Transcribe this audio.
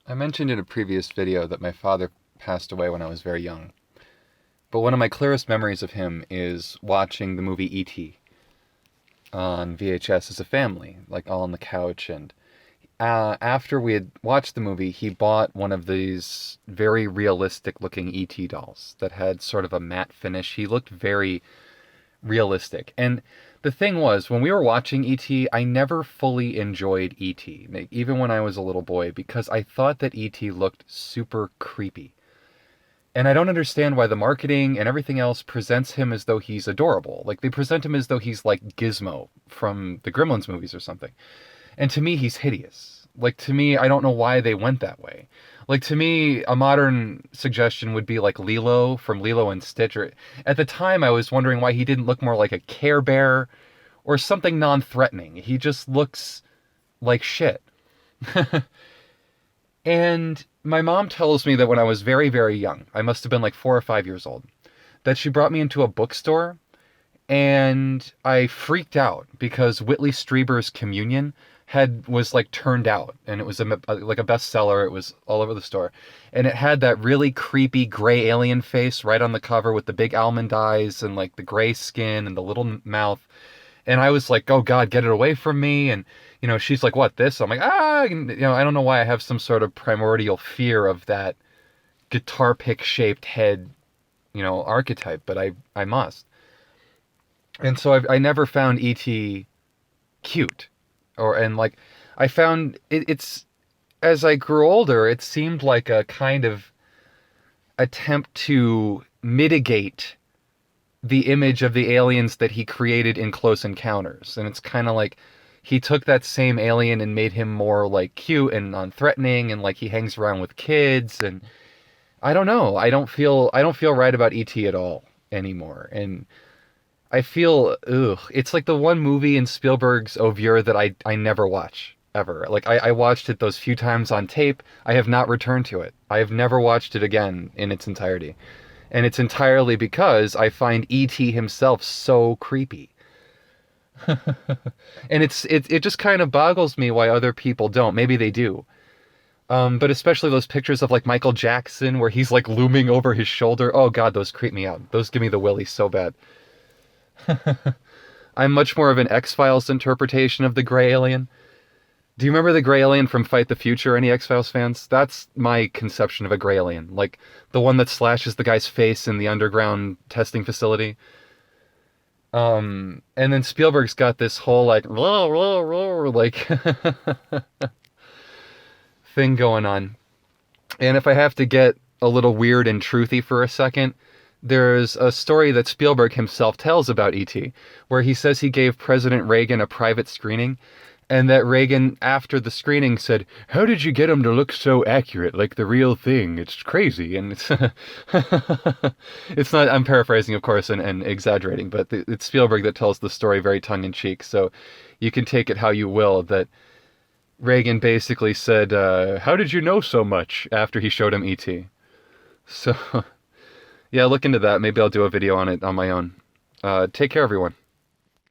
I mentioned in a previous video that my father passed away when I was very young. But one of my clearest memories of him is watching the movie E.T. on VHS as a family, like all on the couch. And after we had watched the movie, he bought one of these very realistic looking E.T. dolls that had sort of a matte finish. He looked very realistic. And the thing was, when we were watching E.T., I never fully enjoyed E.T., even when I was a little boy, because I thought that E.T. looked super creepy. And I don't understand why the marketing and everything else presents him as though he's adorable. Like, they present him as though he's like Gizmo from the Gremlins movies or something. And to me, he's hideous. Like, to me, I don't know why they went that way. Like, to me, a modern suggestion would be like Lilo from Lilo and Stitch. Or, at the time, I was wondering why he didn't look more like a Care Bear or something non-threatening. He just looks like shit. And my mom tells me that when I was very, very young, I must have been like 4 or 5 years old, that she brought me into a bookstore and I freaked out because Whitley Strieber's Communion was like turned out, and it was like a bestseller. It was all over the store, and it had that really creepy gray alien face right on the cover with the big almond eyes and like the gray skin and the little mouth. And I was like, oh God, get it away from me. And, she's like, what, this? I'm like, and, I don't know why I have some sort of primordial fear of that guitar pick shaped head, archetype, but I must. And so I never found E.T. cute. And like, I found it's, as I grew older, it seemed like a kind of attempt to mitigate the image of the aliens that he created in Close Encounters. And it's kind of like he took that same alien and made him more like cute and non-threatening, and like he hangs around with kids. And I don't know. I don't feel right about E.T. at all anymore. And I feel, it's like the one movie in Spielberg's oeuvre that I never watch, ever. Like, I watched it those few times on tape. I have not returned to it. I have never watched it again in its entirety. And it's entirely because I find E.T. himself so creepy. And it just kind of boggles me why other people don't. Maybe they do. But especially those pictures of like Michael Jackson where he's like looming over his shoulder. Oh God, those creep me out. Those give me the willies so bad. I'm much more of an X-Files interpretation of the gray alien. Do you remember the gray alien from Fight the Future, any X-Files fans? That's my conception of a gray alien. Like, the one that slashes the guy's face in the underground testing facility. And then Spielberg's got this whole, like, like, thing going on. And if I have to get a little weird and truthy for a second, there's a story that Spielberg himself tells about E.T., where he says he gave President Reagan a private screening, and that Reagan, after the screening, said, "How did you get him to look so accurate, like the real thing? It's crazy." And it's, it's not, I'm paraphrasing, of course, and exaggerating, but it's Spielberg that tells the story very tongue-in-cheek, so you can take it how you will, that Reagan basically said, "How did you know so much?" after he showed him E.T. So, yeah, look into that. Maybe I'll do a video on it on my own. Take care, everyone.